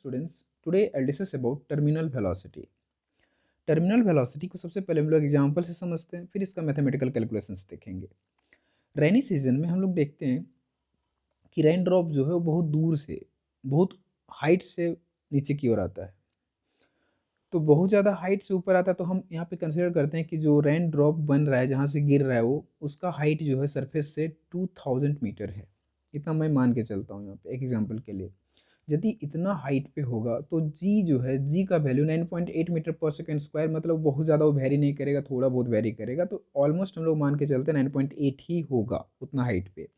students. Today I'll discuss about terminal velocity. Terminal velocity को सबसे पहले हम लोग एग्जांपल से समझते हैं, फिर इसका मैथमेटिकल कैलकुलेशंस देखेंगे। रेनी सीजन में हम लोग देखते हैं कि रेन ड्रॉप जो है वो बहुत दूर से, बहुत हाइट से नीचे की ओर आता है। तो बहुत ज़्यादा हाइट से ऊपर आता है तो हम यहाँ पे कंसिडर करते हैं कि जो रेन ड्रॉप बन रहा है, जहाँ से गिर रहा है, वो उसका हाइट जो है सरफेस से 2000 मीटर है। इतना मैं मान के चलता हूँ यहाँ पे एक एग्जांपल के लिए। यदि इतना हाइट पे होगा तो जी जो है, जी का वैल्यू 9.8 मीटर पर सेकेंड स्क्वायर, मतलब बहुत ज़्यादा वो वेरी नहीं करेगा, थोड़ा बहुत वेरी करेगा। तो ऑलमोस्ट हम लोग मान के चलते हैं 9.8 ही होगा उतना हाइट पे।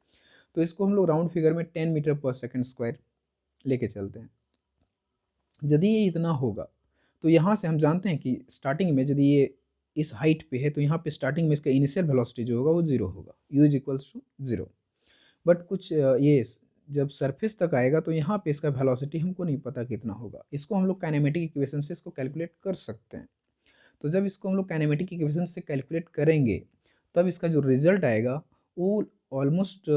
तो इसको हम लोग राउंड फिगर में 10 मीटर पर सेकेंड स्क्वायर लेके चलते हैं। यदि ये इतना होगा तो यहाँ से हम जानते हैं कि स्टार्टिंग में यदि ये इस हाइट पे है तो यहाँ पे स्टार्टिंग में इसका इनिशियल वेलोसिटी जो होगा वो जीरो होगा, u is equals to zero. But कुछ ये जब सरफेस तक आएगा तो यहाँ पे इसका वेलोसिटी हमको नहीं पता कितना होगा। इसको हम लोग काइनेमेटिक इक्वेशन से इसको कैलकुलेट कर सकते हैं। तो जब इसको हम लोग काइनेमेटिक इक्वेशन से कैलकुलेट करेंगे तब इसका जो रिजल्ट आएगा वो ऑलमोस्ट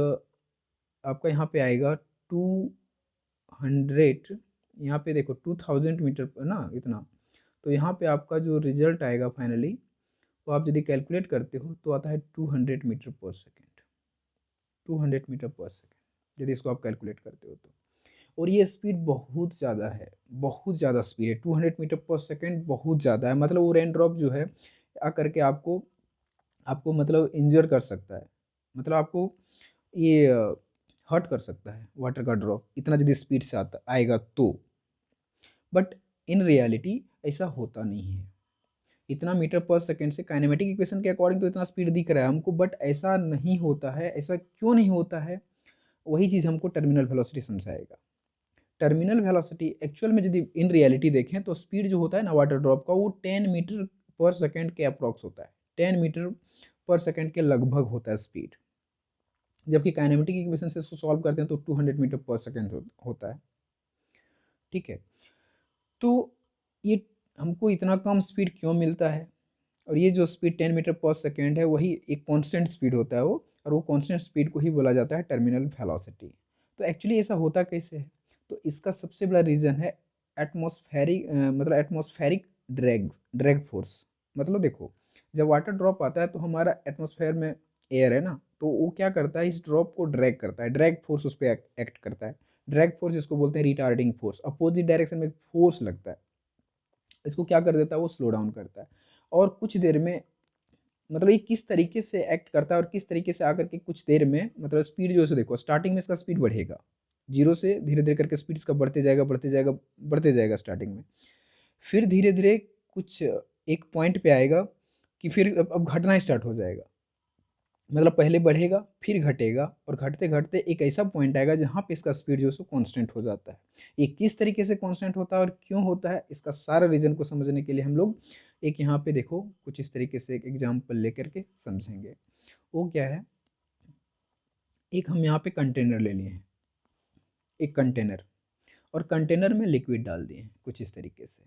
आपका यहाँ पे आएगा 200, यहाँ पे देखो 2000 मीटर पर ना इतना। तो यहाँ पे आपका जो रिजल्ट आएगा फाइनली, वो आप यदि कैलकुलेट करते हो तो आता है 200 मीटर पर सेकेंड। 200 मीटर पर सेकेंड यदि इसको आप कैलकुलेट करते हो तो। और ये स्पीड बहुत ज़्यादा है, बहुत ज़्यादा स्पीड है। 200 मीटर पर सेकेंड बहुत ज़्यादा है, मतलब वो रेन ड्रॉप जो है आकर के आपको आपको मतलब इंजर कर सकता है, मतलब आपको ये हर्ट कर सकता है वाटर का ड्रॉप, इतना यदि स्पीड से आता आएगा तो। बट इन रियलिटी ऐसा होता नहीं है। इतना मीटर पर सेकेंड से काइनेमेटिक इक्वेशन के अकॉर्डिंग तो इतना स्पीड दिख रहा है हमको, बट ऐसा नहीं होता है। ऐसा क्यों नहीं होता है, वही चीज़ हमको टर्मिनल वेलोसिटी समझाएगा। टर्मिनल वेलोसिटी एक्चुअल में यदि इन रियलिटी देखें तो स्पीड जो होता है ना वाटर ड्रॉप का, वो 10 मीटर पर सेकेंड के अप्रॉक्स होता है। 10 मीटर पर सेकेंड के लगभग होता है स्पीड, जबकि काइनेमेटिक इक्वेशन से इसको सॉल्व करते हैं तो 200 मीटर पर सेकेंड होता है। ठीक है, तो ये हमको इतना कम स्पीड क्यों मिलता है? और ये जो स्पीड 10 मीटर पर सेकेंड है वही एक कांस्टेंट स्पीड होता है वो, और वो कांस्टेंट स्पीड को ही बोला जाता है टर्मिनल वेलोसिटी। तो एक्चुअली ऐसा होता कैसे है? तो इसका सबसे बड़ा रीज़न है एटमॉस्फेरिक, मतलब एटमॉस्फेरिक ड्रैग फोर्स। मतलब देखो, जब वाटर ड्रॉप आता है तो हमारा एटमॉस्फेयर में एयर है ना, तो वो क्या करता है, इस ड्रॉप को ड्रैग करता है, ड्रैग फोर्स उस पर एक्ट करता है। ड्रैग फोर्स इसको बोलते हैं रिटार्डिंग फोर्स। अपोजिट डायरेक्शन में फोर्स लगता है, इसको क्या कर देता है, वो स्लो डाउन करता है। और कुछ देर में, मतलब ये किस तरीके से एक्ट करता है और किस तरीके से आकर के कुछ देर में, मतलब स्पीड जो है, देखो स्टार्टिंग में इसका स्पीड बढ़ेगा, जीरो से धीरे धीरे करके स्पीड इसका बढ़ते जाएगा, बढ़ते जाएगा, बढ़ते जाएगा स्टार्टिंग में। फिर धीरे धीरे कुछ एक पॉइंट पे आएगा कि फिर अब घटना स्टार्ट हो जाएगा। मतलब पहले बढ़ेगा फिर घटेगा, और घटते घटते एक ऐसा पॉइंट आएगा जहाँ पे इसका स्पीड जो है सो कांस्टेंट हो जाता है। ये किस तरीके से कांस्टेंट होता है और क्यों होता है, इसका सारा रीज़न को समझने के लिए हम लोग एक यहाँ पे देखो कुछ इस तरीके से एक एग्जाम्पल लेकर के समझेंगे। वो क्या है, एक हम यहाँ पे कंटेनर ले लिए हैं, एक कंटेनर, और कंटेनर में लिक्विड डाल दिए हैं कुछ इस तरीके से।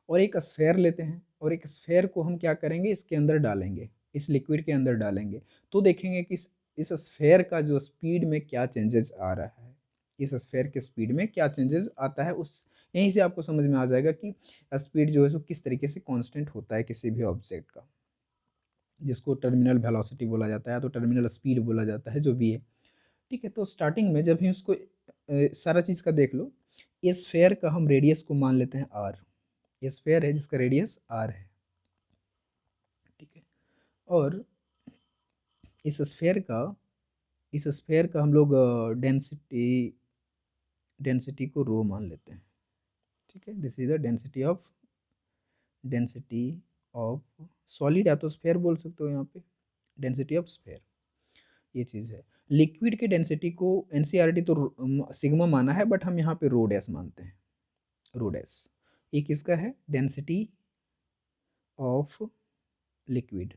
और एक स्फेयर लेते हैं, और एक स्फेयर को हम क्या करेंगे, इसके अंदर डालेंगे, इस लिक्विड के अंदर डालेंगे। तो देखेंगे कि इस स्फेयर का जो स्पीड में क्या चेंजेस आ रहा है, इस स्फेयर के स्पीड में क्या चेंजेस आता है, उस यहीं से आपको समझ में आ जाएगा कि स्पीड जो है सो किस तरीके से कांस्टेंट होता है किसी भी ऑब्जेक्ट का, जिसको टर्मिनल वेलोसिटी बोला जाता है, तो टर्मिनल स्पीड बोला जाता है, जो भी है। ठीक है, तो स्टार्टिंग में जब भी उसको सारा चीज़ का देख लो, इस स्फेयर का हम रेडियस को मान लेते हैं आर। ये स्फेयर है जिसका रेडियस आर है। ठीक है, और इस स्फेयर का हम लोग डेंसिटी को रो मान लेते हैं। ठीक है, this is the density of solid, या तो स्फेयर बोल सकते हो यहाँ पे, डेंसिटी ऑफ स्फेयर, ये चीज़ है। लिक्विड के डेंसिटी को एनसीईआरटी तो सिग्मा माना है, बट हम यहाँ पे रो डैश मानते हैं, रो डैश। एक इसका है डेंसिटी ऑफ लिक्विड,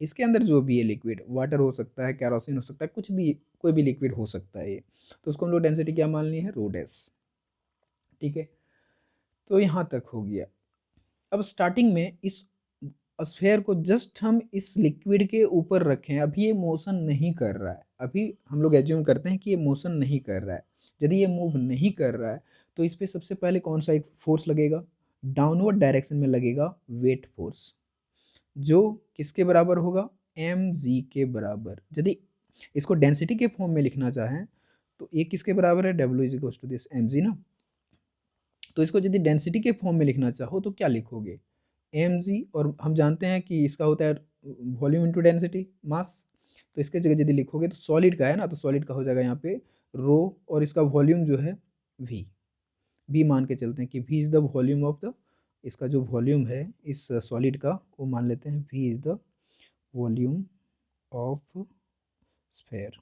इसके अंदर जो भी है लिक्विड, वाटर हो सकता है, कैरोसिन हो सकता है, कुछ भी, कोई भी लिक्विड हो सकता है ये, तो उसको हम लोग डेंसिटी क्या मान ली है, रो डैश। ठीक है, तो यहाँ तक हो गया। अब स्टार्टिंग में इस स्फेयर को जस्ट हम इस लिक्विड के ऊपर रखें, अभी ये मोशन नहीं कर रहा है, अभी हम लोग एज्यूम करते हैं कि ये मोशन नहीं कर रहा है। यदि ये मूव नहीं कर रहा है तो इस पे सबसे पहले कौन सा एक फोर्स लगेगा, डाउनवर्ड डायरेक्शन में लगेगा वेट फोर्स, जो किसके बराबर होगा, एम जी के बराबर। यदि इसको डेंसिटी के फॉर्म में लिखना चाहें तो ये किसके बराबर है, W is equal to this M G ना। तो इसको यदि डेंसिटी के फॉर्म में लिखना चाहो तो क्या लिखोगे, एम जी, और हम जानते हैं कि इसका होता है वॉल्यूम इंटू डेंसिटी मास। तो इसके जगह यदि लिखोगे तो सॉलिड का है ना, तो सॉलिड का हो जाएगा यहाँ पे रो, और इसका वॉल्यूम जो है वी मान के चलते हैं कि V is the volume of the, इसका जो वॉल्यूम है इस सॉलिड का वो मान लेते हैं V is the volume of sphere,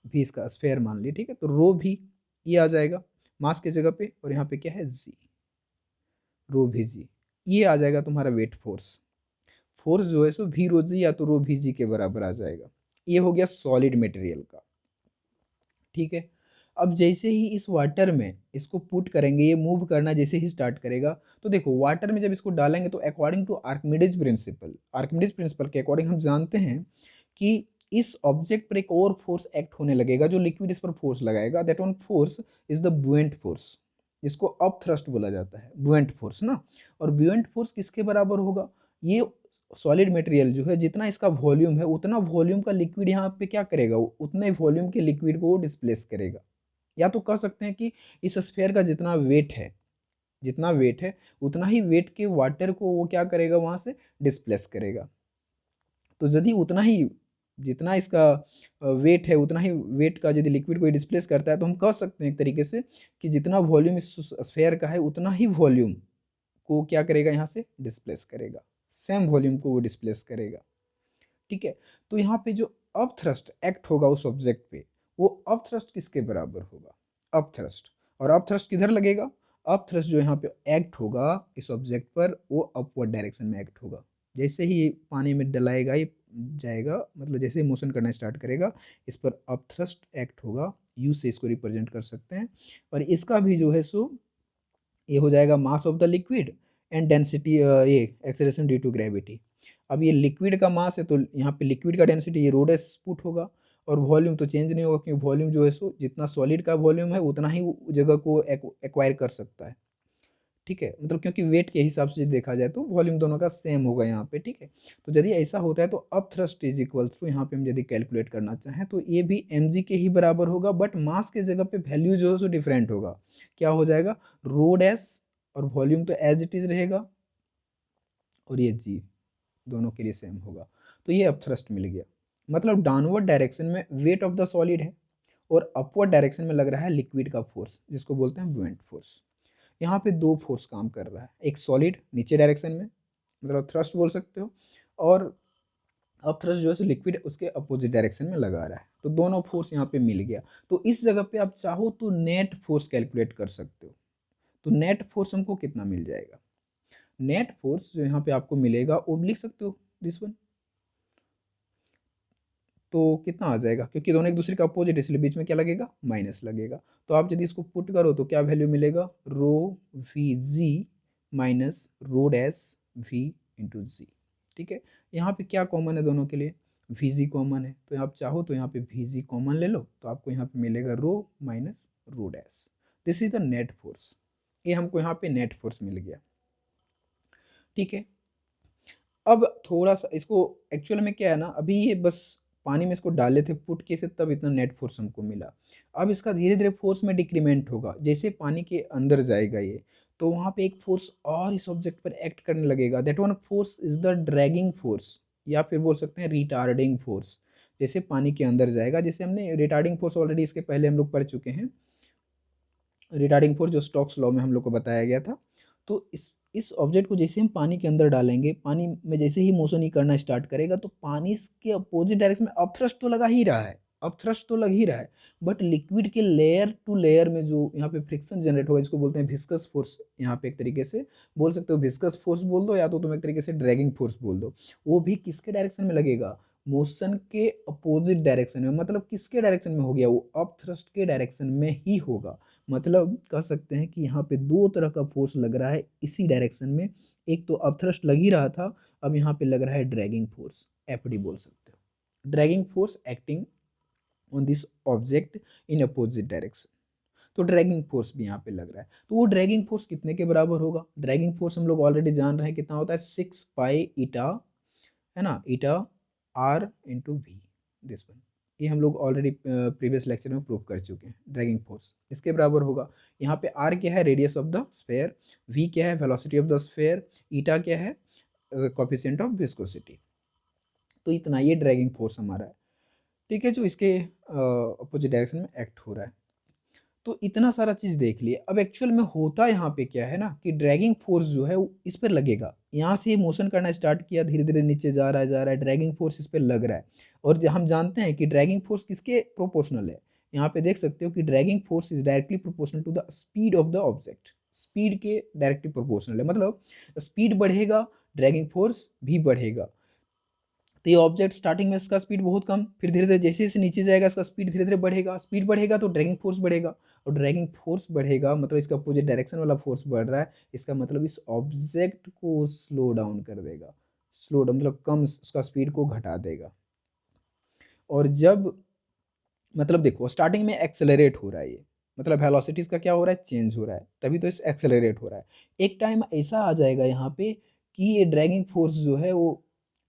भी इसका स्फेयर मान लिया, ठीक है। तो रो भी ये आ जाएगा मास के जगह पे, और यहाँ पे क्या है जी, रो भी जी, ये आ जाएगा तुम्हारा वेट फोर्स। फोर्स जो है सो भी रो जी या तो रो भी जी के बराबर आ जाएगा। ये हो गया सॉलिड मटेरियल का, ठीक है। अब जैसे ही इस वाटर में इसको पुट करेंगे, ये मूव करना जैसे ही स्टार्ट करेगा, तो देखो वाटर में जब इसको डालेंगे तो अकॉर्डिंग टू आर्किमिडीज प्रिंसिपल के अकॉर्डिंग हम जानते हैं कि इस ऑब्जेक्ट पर एक और फोर्स एक्ट होने लगेगा, जो लिक्विड इस पर फोर्स लगाएगा, that one force is the buoyant force, जिसको अप थ्रस्ट बोला जाता है, बुएंट फोर्स ना। और बुएंट फोर्स किसके बराबर होगा, ये सॉलिड मटेरियल जो है जितना इसका वॉल्यूम है उतना वॉल्यूम का लिक्विड यहाँ पे क्या करेगा, उतने वॉल्यूम के लिक्विड को वो डिस्प्लेस करेगा। या तो कह सकते हैं कि इस स्फेयर का जितना वेट है उतना ही वेट के वाटर को वो क्या करेगा, वहाँ से डिस्प्लेस करेगा। तो यदि उतना ही, जितना इसका वेट है उतना ही वेट का यदि लिक्विड को डिस्प्लेस करता है, तो हम कह सकते हैं एक तरीके से कि जितना वॉल्यूम इस स्फेयर का है उतना ही वॉल्यूम को क्या करेगा, यहाँ से डिस्प्लेस करेगा, सेम वॉल्यूम को वो डिस्प्लेस करेगा, ठीक है। तो यहाँ पे जो अप थ्रस्ट एक्ट होगा उस ऑब्जेक्ट पे, वो अप थ्रस्ट किसके बराबर होगा, अप थ्रस्ट। और अप थ्रस्ट किधर लगेगा, अप थ्रस्ट जो यहाँ पे एक्ट होगा इस ऑब्जेक्ट पर वो अपवर्ड डायरेक्शन में एक्ट होगा। जैसे ही ये पानी में डलाएगा, ये जाएगा, मतलब जैसे ही मोशन करना स्टार्ट करेगा इस पर अप थ्रस्ट एक्ट होगा, यू से इसको रिप्रेजेंट कर सकते हैं। और इसका भी जो है सो ये हो जाएगा mass of the liquid and density, ये एक्सेलरेशन ड्यू टू ग्रेविटी। अब ये लिक्विड का मास है तो यहाँ पे लिक्विड का डेंसिटी ये रो डैश पुट होगा, और वॉल्यूम तो चेंज नहीं होगा क्योंकि वॉल्यूम जो है सो जितना सॉलिड का वॉल्यूम है उतना ही जगह को एक्वायर कर सकता है, ठीक है। मतलब क्योंकि वेट के हिसाब से देखा जाए तो वॉल्यूम दोनों का सेम होगा यहाँ पे, ठीक है। तो यदि ऐसा होता है तो up thrust is equal to, यहाँ पे हम यदि कैलकुलेट करना चाहें तो ये भी एम जी के ही बराबर होगा, बट मास के जगह पे वैल्यू जो है सो डिफरेंट होगा। क्या हो जाएगा, रो डैश, और वॉल्यूम तो एज इट इज रहेगा, और ये जी दोनों के लिए सेम होगा। तो ये अब थ्रस्ट मिल गया, मतलब डाउनवर्ड डायरेक्शन में वेट ऑफ द सॉलिड है और अपवर्ड डायरेक्शन में लग रहा है लिक्विड का फोर्स, जिसको बोलते हैं बुएंट फोर्स। यहाँ पे दो फोर्स काम कर रहा है, एक सॉलिड नीचे डायरेक्शन में, मतलब थ्रस्ट बोल सकते हो, और अब थ्रस्ट जो है सो लिक्विड उसके अपोजिट डायरेक्शन में लगा रहा है। तो दोनों फोर्स यहाँ पे मिल गया। तो इस जगह पे आप चाहो तो नेट फोर्स कैलकुलेट कर सकते हो। तो नेट फोर्स हमको कितना मिल जाएगा, नेट फोर्स जो यहाँ पे आपको मिलेगा वो लिख सकते हो दिस वन। तो कितना आ जाएगा, क्योंकि दोनों एक दूसरे का अपोजिट है इसलिए बीच में क्या लगेगा, माइनस लगेगा। तो आप यदि इसको पुट करो तो क्या वैल्यू मिलेगा, rho we g minus rho dash we into g, ठीक है। यहाँ पे क्या कॉमन है दोनों के लिए, वी जी कॉमन है, तो आप चाहो तो यहाँ पे वी जी कॉमन ले लो, तो आपको यहाँ पे मिलेगा rho minus rho dash, this is the net force. ये हमको यहाँ पे नेट फोर्स मिल गया, ठीक है। अब थोड़ा सा इसको, एक्चुअल में क्या है ना, अभी ये बस पानी में इसको डाले थे पुट के से, तब इतना नेट फोर्स हमको मिला। अब इसका धीरे धीरे फोर्स में डिक्रीमेंट होगा, जैसे पानी के अंदर जाएगा ये, तो वहाँ पे एक फोर्स और इस ऑब्जेक्ट पर एक्ट करने लगेगा, that one force is the dragging force, या फिर बोल सकते हैं रिटार्डिंग फोर्स। जैसे पानी के अंदर जाएगा, जैसे हमने रिटार्डिंग फोर्स ऑलरेडी इसके पहले हम लोग पढ़ चुके हैं, रिटार्डिंग फोर्स जो स्टोक्स लॉ में हम लोग को बताया गया था। तो इस ऑब्जेक्ट को जैसे हम पानी के अंदर डालेंगे, पानी में जैसे ही मोशन ही करना स्टार्ट करेगा, तो पानी के अपोजिट डायरेक्शन में अपथ्रस्ट तो लगा ही रहा है, अपथ्रस्ट तो लग ही रहा है, बट लिक्विड के लेयर टू लेयर में जो यहाँ पे फ्रिक्शन जनरेट होगा, जिसको बोलते हैं विस्कस फोर्स, यहाँ पे एक तरीके से बोल सकते हो विस्कस फोर्स बोल दो, या तो तुम एक तरीके से ड्रैगिंग फोर्स बोल दो, वो भी किसके डायरेक्शन में लगेगा, मोशन के अपोजिट डायरेक्शन में। मतलब किसके डायरेक्शन में हो गया, वो अपथ्रस्ट के डायरेक्शन में ही होगा। मतलब कह सकते हैं कि यहाँ पे दो तरह का फोर्स लग रहा है इसी डायरेक्शन में, एक तो अपथ्रस्ट लग ही रहा था, अब यहाँ पे लग रहा है ड्रैगिंग फोर्स, एफडी बोल सकते हो, dragging force acting on this object in opposite direction. तो ड्रैगिंग फोर्स भी यहाँ पे लग रहा है। तो वो ड्रैगिंग फोर्स कितने के बराबर होगा? ड्रैगिंग फोर्स हम लोग ऑलरेडी जान रहे हैं कितना होता है, 6 पाई ईटा, है ना, eta r into v, this one. ये हम लोग ऑलरेडी प्रीवियस लेक्चर में प्रूव कर चुके हैं। ड्रैगिंग फोर्स इसके बराबर होगा। यहाँ पे आर क्या है, radius of the sphere, V क्या है, velocity of the sphere, eta क्या है, कोफिशिएंट ऑफ विस्कोसिटी। तो इतना ये ड्रैगिंग फोर्स हमारा है, ठीक है, जो इसके अपोजिट डायरेक्शन में एक्ट हो रहा है। तो इतना सारा चीज़ देख लिए। अब एक्चुअल में होता यहाँ पे क्या है ना कि ड्रैगिंग फोर्स जो है वो इस पर लगेगा। यहाँ से मोशन करना स्टार्ट किया, धीरे धीरे नीचे जा रहा है, ड्रैगिंग फोर्स इस पर लग रहा है। और हम जानते हैं कि ड्रैगिंग फोर्स किसके प्रोपोर्शनल है। यहाँ पे देख सकते हो कि dragging force is directly proportional to the speed of the object. Speed के डायरेक्टली प्रोपोर्शनल है, मतलब स्पीड बढ़ेगा ड्रैगिंग फोर्स भी बढ़ेगा। तो ये ऑब्जेक्ट स्टार्टिंग में इसका स्पीड बहुत कम, फिर धीरे धीरे जैसे जैसे नीचे जाएगा इसका स्पीड धीरे धीरे बढ़ेगा, स्पीड बढ़ेगा तो ड्रैगिंग फोर्स बढ़ेगा, और ड्रैगिंग फोर्स बढ़ेगा मतलब इसका अपोजिट डायरेक्शन वाला फोर्स बढ़ रहा है, इसका मतलब इस ऑब्जेक्ट को स्लो डाउन कर देगा। स्लो डाउन मतलब कम, उसका स्पीड को घटा देगा। और जब मतलब देखो स्टार्टिंग में एक्सेलरेट हो रहा है, ये मतलब वेलोसिटीज का क्या हो रहा है, चेंज हो रहा है, तभी तो इस एक्सेलरेट हो रहा है। एक टाइम ऐसा आ जाएगा यहाँ पे कि ये ड्रैगिंग फोर्स जो है वो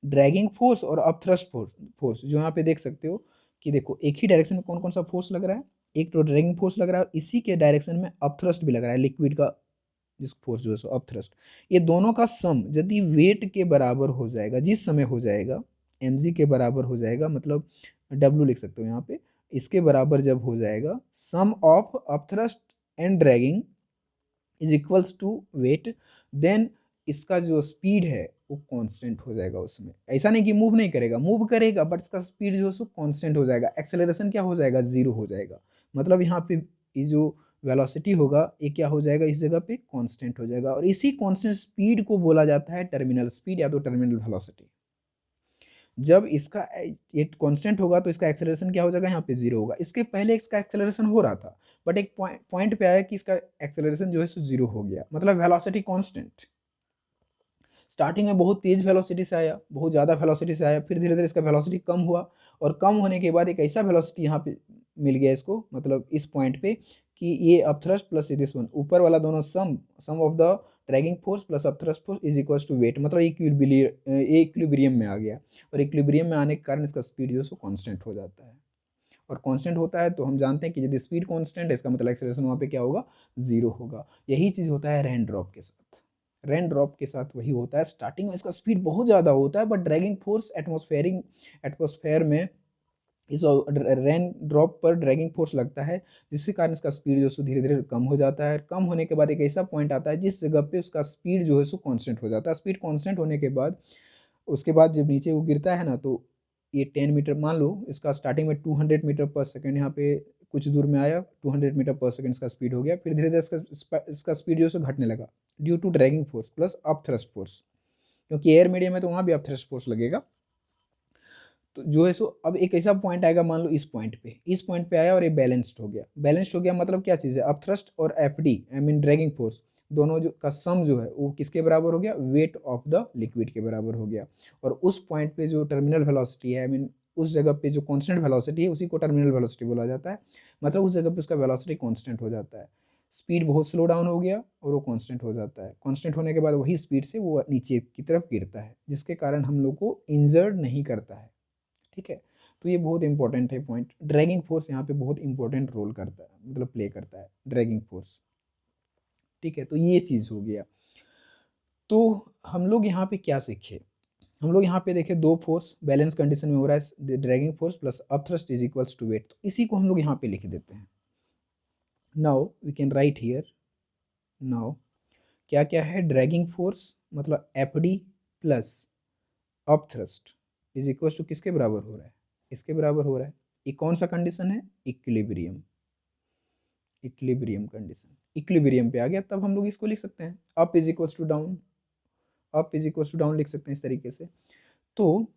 ड्रैगिंग फोर्स और अपथ्रस्ट फोर्स जो यहाँ पे देख सकते हो कि देखो एक ही डायरेक्शन में कौन कौन सा फोर्स लग रहा है, एक तो ड्रैगिंग फोर्स लग रहा है और इसी के डायरेक्शन में अपथ्रस्ट भी लग रहा है, लिक्विड का जिस फोर्स जो है सो अपथ्रस्ट। ये दोनों का सम यदि वेट के बराबर हो जाएगा, जिस समय हो जाएगा mg के बराबर हो जाएगा, मतलब w लिख सकते हो यहाँ पे, इसके बराबर जब हो जाएगा, sum of upthrust and dragging is equals to weight, then इसका जो स्पीड है वो कांस्टेंट हो जाएगा उसमें। ऐसा नहीं कि मूव नहीं करेगा, मूव करेगा बट इसका स्पीड जो है सो कांस्टेंट हो जाएगा, एक्सेलरेशन क्या हो जाएगा, जीरो हो जाएगा। मतलब यहाँ पे ये जो वेलोसिटी होगा ये क्या हो जाएगा, इस जगह पे कांस्टेंट हो जाएगा, और इसी कांस्टेंट स्पीड को बोला जाता है टर्मिनल स्पीड या तो टर्मिनल वेलोसिटी। जब इसका ये कांस्टेंट होगा तो इसका एक्सेलरेशन क्या हो जाएगा, यहाँ पे जीरो होगा। इसके पहले इसका एक्सेलरेशन हो रहा था बट एक पॉइंट पे आया कि इसका एक्सेलरेशन जो है सो जीरो हो गया, मतलब वेलोसिटी कांस्टेंट। स्टार्टिंग में बहुत तेज वेलोसिटी से आया, बहुत ज़्यादा वेलोसिटी से आया, फिर धीरे धीरे इसका वेलोसिटी कम हुआ, और कम होने के बाद एक ऐसा वेलोसिटी यहाँ पे मिल गया इसको, मतलब इस पॉइंट पे कि ये अपथ्रस्ट प्लस दिस वन, ऊपर वाला दोनों sum of the dragging force plus upthrust force is equal to weight, मतलब इक्विलिब्रियम में आ गया। और इक्विलिब्रियम में आने के कारण इसका स्पीड जो है सो कांस्टेंट हो जाता है। और कांस्टेंट होता है तो हम जानते हैं कि यदि स्पीड कांस्टेंट है इसका मतलब एक्सेलरेशन वहाँ पे क्या होगा, जीरो होगा। यही चीज़ होता है रेन ड्रॉप के साथ। रेन ड्रॉप के साथ वही होता है, स्टार्टिंग में इसका स्पीड बहुत ज़्यादा होता है बट ड्रैगिंग फोर्स एटमॉस्फेयर में इस रेन ड्रॉप पर ड्रैगिंग फोर्स लगता है, जिसके कारण इसका स्पीड जो है धीरे धीरे कम हो जाता है। कम होने के बाद एक ऐसा पॉइंट आता है जिस जगह पे उसका स्पीड जो है सो कांस्टेंट हो जाता है। स्पीड कांस्टेंट होने के बाद उसके बाद जब नीचे वो गिरता है ना, तो ये 10 मीटर, मान लो इसका स्टार्टिंग में 200 मीटर पर सेकेंड, यहाँ पे कुछ दूर में आया 200 मीटर पर सेकेंड इसका स्पीड हो गया, फिर धीरे धीरे इसका स्पीड जो है घटने लगा due to dragging force plus upthrust force, क्योंकि एयर मीडियम है तो वहाँ भी अपथ्रस्ट फोर्स लगेगा। तो जो है सो अब एक ऐसा पॉइंट आएगा, मान लो इस पॉइंट पे आया और ये बैलेंस्ड हो गया मतलब क्या चीज़ है, अपथ्रस्ट और F D I mean dragging force दोनों जो का सम जो है वो किसके बराबर हो गया, वेट ऑफ द लिक्विड के बराबर हो गया। और उस पॉइंट पे जो टर्मिनल वेलोसिटी है, आई मीन उस जगह पे जो कांस्टेंट वेलोसिटी है उसी को टर्मिनल वेलोसिटी बोला जाता है, मतलब उस जगह पे उसका वेलोसिटी कांस्टेंट हो जाता है। स्पीड बहुत स्लो डाउन हो गया और वो कांस्टेंट हो जाता है। कांस्टेंट होने के बाद वही स्पीड से वो नीचे की तरफ गिरता है, जिसके कारण हम लोग को इंजर्ड नहीं करता है, ठीक है। तो ये बहुत इंपॉर्टेंट है पॉइंट, ड्रैगिंग फोर्स यहाँ पे बहुत इंपॉर्टेंट रोल करता है, मतलब प्ले करता है ड्रैगिंग फोर्स, ठीक है। तो ये चीज़ हो गया। तो हम लोग यहाँ पे क्या सीखे, हम लोग यहाँ पे देखे दो फोर्स बैलेंस कंडीशन में हो रहा है, dragging force plus upthrust is equals to weight, तो इसी को हम लोग यहाँ पे लिख देते हैं। Now we can write here, now क्या क्या है, ड्रैगिंग फोर्स मतलब F D plus upthrust is equals to किसके बराबर हो रहा है, इसके बराबर हो रहा है। ये कौन सा कंडीशन है, इक्विलिब्रियम, इक्विलिब्रियम कंडीशन। इक्विलिब्रियम पे आ गया तब हम लोग इसको लिख सकते हैं, up is equals to down, up is equals to down लिख सकते हैं इस तरीके से। तो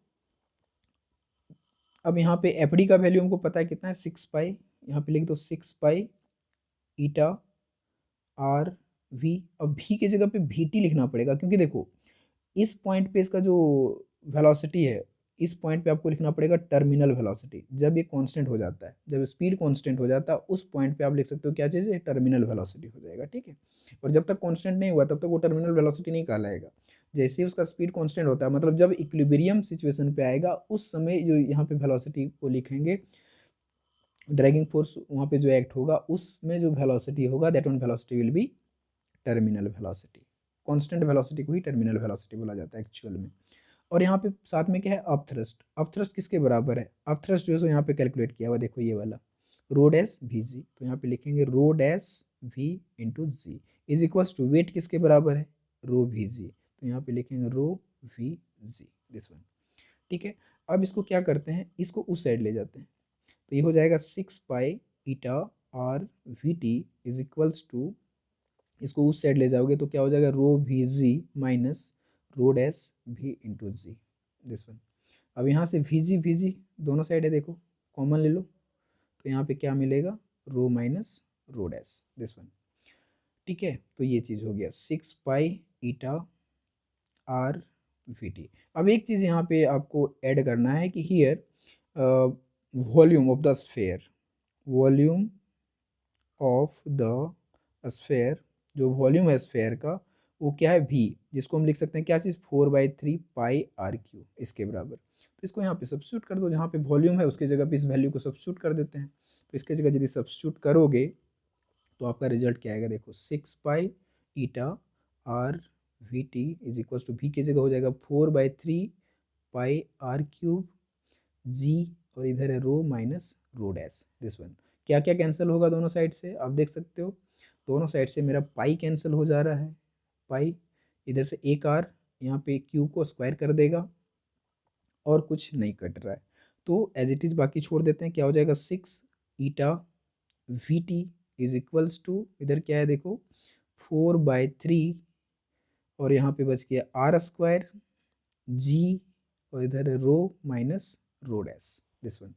अब यहाँ पे एफ डी का वैल्यू हमको पता है कितना है, 6 पाई, यहाँ पे लिख दो 6 पाई ईटा आर वी। अब वी की जगह पे वी टी लिखना पड़ेगा, क्योंकि देखो इस पॉइंट पे इसका जो वेलोसिटी है इस पॉइंट पे आपको लिखना पड़ेगा टर्मिनल वेलोसिटी। जब ये कांस्टेंट हो जाता है, जब स्पीड कांस्टेंट हो जाता है, उस पॉइंट पे आप लिख सकते हो क्या चीज़ है, टर्मिनल वेलोसिटी हो जाएगा, ठीक है। और जब तक कांस्टेंट नहीं हुआ तब तक वो टर्मिनल वेलोसिटी नहीं कहलाएगा। जैसे ही उसका स्पीड कांस्टेंट होता है, मतलब जब इक्विलिब्रियम सिचुएशन पे आएगा, उस समय जो यहाँ पे वेलोसिटी को लिखेंगे, ड्रैगिंग फोर्स वहाँ पे जो एक्ट होगा, उसमें जो वेलोसिटी होगा, that one velocity will be terminal velocity. Constant velocity को ही टर्मिनल वेलोसिटी बोला जाता है एक्चुअल में। और यहाँ पे साथ में क्या है, अपथ्रस्ट। अपथ्रस्ट किसके बराबर है, अपथ्रस्ट जो है सो यहाँ पे कैलकुलेट किया हुआ, देखो ये वाला रो डैश वी जी, तो यहाँ पे लिखेंगे rho dash we into G is equals to weight किसके बराबर है, रो वी जी, तो यहाँ पे लिखेंगे रो वी जी, दिस वन, ठीक है। अब इसको क्या करते हैं, इसको उस साइड ले जाते हैं, तो ये हो जाएगा 6 pi eta r v t is equals to, इसको उस साइड ले जाओगे तो क्या हो जाएगा, rho we g minus rho dash we into g, this one. अब यहाँ से वी जी दोनों साइड है, देखो कॉमन ले लो, तो यहाँ पे क्या मिलेगा, rho minus rho dash, this one, ठीक है। तो ये चीज़ हो गया 6 pi eta r v t. अब एक चीज़ यहाँ पे आपको ऐड करना है कि here volume of the sphere, volume of the sphere, जो वॉल्यूम है स्फेयर का, वो क्या है, वी, जिसको हम लिख सकते हैं क्या चीज़, 4/3 पाई आर क्यू, इसके बराबर। तो इसको यहाँ पे सब्स्टिट्यूट कर दो, जहाँ पे वॉल्यूम है उसकी जगह पे इस वैल्यू को सब्स्टिट्यूट कर देते हैं। तो इसके जगह यदि सब्स्टिट्यूट करोगे तो आपका रिजल्ट क्या आएगा, देखो 6 pi eta r v t is equal to, v की जगह हो जाएगा 4/3 पाई आर क्यूब जी, और इधर है rho minus rho dash, this one. क्या क्या कैंसिल होगा दोनों साइड से, आप देख सकते हो दोनों साइड से मेरा पाई कैंसिल हो जा रहा है, पाई, इधर से एक आर, यहाँ पे क्यू को स्क्वायर कर देगा, और कुछ नहीं कट रहा है, तो एज इट इज़ बाकी छोड़ देते हैं, क्या हो जाएगा 6 eta v t is equals to, इधर क्या है देखो 4/3, और यहाँ पे बच गया आर स्क्वायर जी, और इधर है rho minus rho dash, this one.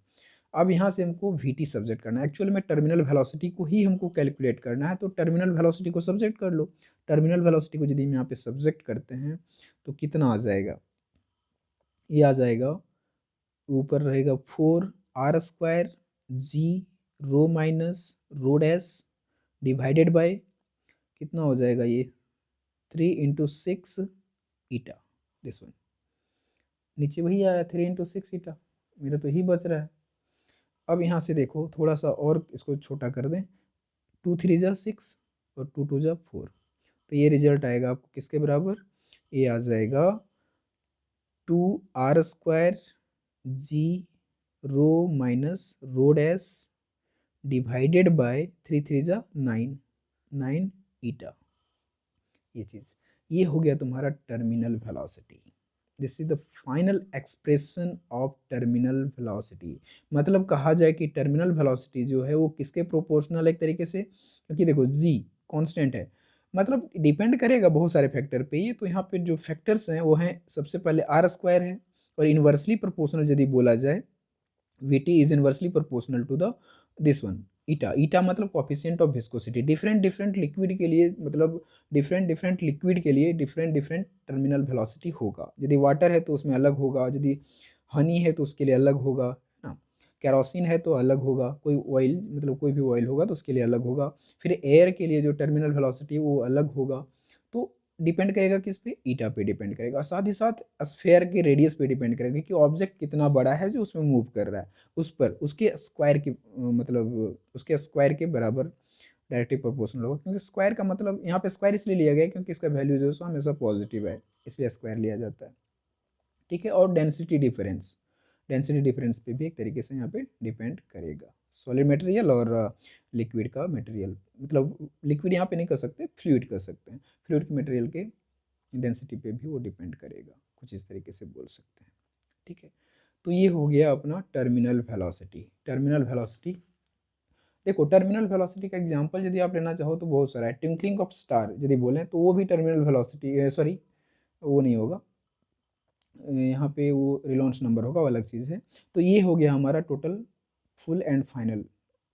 अब यहाँ से हमको वी टी सब्जेक्ट करना है, एक्चुअल में टर्मिनल वेलोसिटी को ही हमको कैलकुलेट करना है, तो टर्मिनल वेलोसिटी को सब्जेक्ट कर लो। टर्मिनल वेलोसिटी को यदि हम यहाँ पे सब्जेक्ट करते हैं तो कितना आ जाएगा, ये आ जाएगा, ऊपर रहेगा 4 r² G rho minus rho dash divided by, कितना हो जाएगा ये 3 × 6 ईटा, दिस वन। नीचे वही आया 3 × 6 ईटा, मेरा तो ही बच रहा है। अब यहाँ से देखो थोड़ा सा और इसको छोटा कर दें, 2 × 3 = 6 और 2 × 2 = 4, तो ये रिजल्ट आएगा आपको किसके बराबर, ये आ जाएगा 2 r² G rho minus rho dash divided by 3 × 3 = 9, 9 eta, ये चीज़, ये हो गया तुम्हारा terminal velocity. This is the final expression of terminal velocity. मतलब कहा जाए कि टर्मिनल वेलोसिटी जो है वो किसके प्रोपोर्शनल एक तरीके से, क्योंकि देखो जी कांस्टेंट है, मतलब डिपेंड करेगा बहुत सारे फैक्टर पे ये, तो यहाँ पे जो फैक्टर्स हैं वो हैं, सबसे पहले r² है, और इन्वर्सली प्रोपोर्शनल यदि बोला जाए, v t is inversely proportional to the this one eta. Eta मतलब coefficient of viscosity, different different liquid के लिए, मतलब डिफरेंट डिफरेंट लिक्विड के लिए डिफरेंट डिफरेंट टर्मिनल वेलोसिटी होगा। यदि वाटर है तो उसमें अलग होगा, यदि हनी है तो उसके लिए अलग होगा, है ना, कैरोसिन है तो अलग होगा, कोई ऑयल मतलब कोई भी ऑयल होगा तो उसके लिए अलग होगा, फिर एयर के लिए जो टर्मिनल वेलोसिटी है वो अलग होगा। तो डिपेंड करेगा किस पे, ईटा पे डिपेंड करेगा, साथ ही साथ स्फेयर के रेडियस पे डिपेंड करेगा कि ऑब्जेक्ट कितना बड़ा है जो उसमें मूव कर रहा है, उस पर उसके स्क्वायर की मतलब उसके स्क्वायर के बराबर डायरेक्टली प्रोपोर्शनल होगा, क्योंकि स्क्वायर का मतलब यहाँ पे स्क्वायर इसलिए लिया गया है क्योंकि इसका वैल्यू जो है सो हमेशा पॉजिटिव है, इसलिए स्क्वायर लिया जाता है, ठीक है। और डेंसिटी डिफरेंस, डेंसिटी डिफरेंस पे भी एक तरीके से यहाँ पे डिपेंड करेगा, सॉलिड मटेरियल और लिक्विड का मटेरियल, मतलब लिक्विड यहाँ पे नहीं कर सकते, फ्लूइड कर सकते हैं, फ्लूइड के मटेरियल के डेंसिटी पे भी वो डिपेंड करेगा, कुछ इस तरीके से बोल सकते हैं, ठीक है। तो ये हो गया अपना टर्मिनल वेलोसिटी। टर्मिनल वेलोसिटी, देखो टर्मिनल वेलोसिटी का एग्जांपल यदि आप लेना चाहो तो बहुत सारा है, ट्विंकलिंग ऑफ स्टार यदि बोलें तो वो भी टर्मिनल वेलोसिटी, सॉरी वो नहीं होगा, यहाँ पे वो रिलाउंस नंबर होगा, वो अलग चीज़ है। तो ये हो गया हमारा total full and final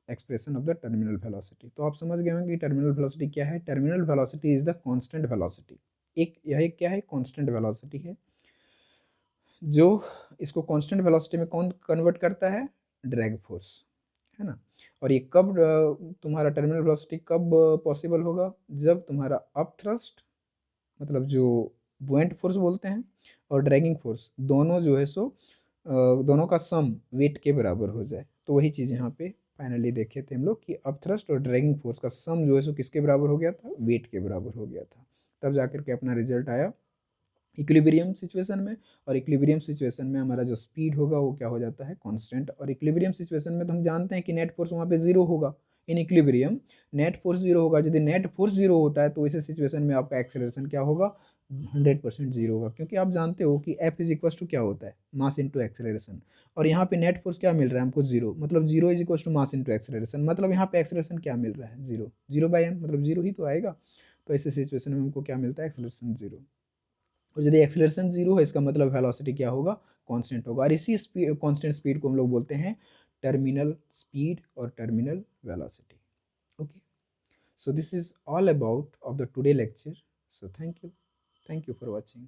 expression of the terminal velocity. तो आप समझ गए होंगे कि टर्मिनल वेलोसिटी क्या है। Terminal velocity is the constant velocity, एक यह एक क्या है, कांस्टेंट वेलोसिटी है जो इसको कांस्टेंट वेलोसिटी में कौन कन्वर्ट करता है? ड्रैग फोर्स, है ना। और ये कब तुम्हारा टर्मिनल वेलोसिटी कब पॉसिबल होगा? जब तुम्हारा अप थ्रस्ट, मतलब जो बुएंट फोर्स बोलते हैं, और ड्रैगिंग फोर्स दोनों जो है सो दोनों का सम वेट के बराबर हो जाए। तो वही चीज़ यहाँ पे फाइनली देखे थे हम लोग कि अप थ्रस्ट और ड्रैगिंग फोर्स का सम जो है सो किसके बराबर हो गया था? वेट के बराबर हो गया था। तब जाकर के अपना रिजल्ट आया इक्विलिब्रियम सिचुएशन में। और इक्विलिब्रियम सिचुएशन में हमारा जो स्पीड होगा वो क्या हो जाता है? कांस्टेंट। और इक्विलिब्रियम सिचुएशन में तो हम जानते हैं कि नेट फोर्स वहाँ पे जीरो होगा। In equilibrium net force zero होगा। यदि नेट फोर्स जीरो होता है तो इस सिचुएशन में आपका एक्सेलरेशन क्या होगा? 100% जीरो होगा, क्योंकि आप जानते हो कि एफ इज इक्वल टू क्या होता है? मास इंटू एक्सेलरेशन। और यहाँ पे नेट फोर्स क्या मिल रहा है हमको? जीरो। मतलब zero is equal to mass into acceleration. मतलब यहाँ पे एक्सेलरेशन क्या मिल रहा है? जीरो। जीरो बाई एम, मतलब जीरो ही तो आएगा। तो ऐसे सिचुएशन में हमको क्या मिलता है? Acceleration zero. और यदि एक्सेलरेशन जीरो है इसका मतलब वेलोसिटी क्या होगा? कांस्टेंट होगा। और इसी स्पीड, कांस्टेंट स्पीड को हम लोग बोलते हैं टर्मिनल स्पीड और terminal velocity. Okay, so this is all about of the today lecture. So thank you for watching.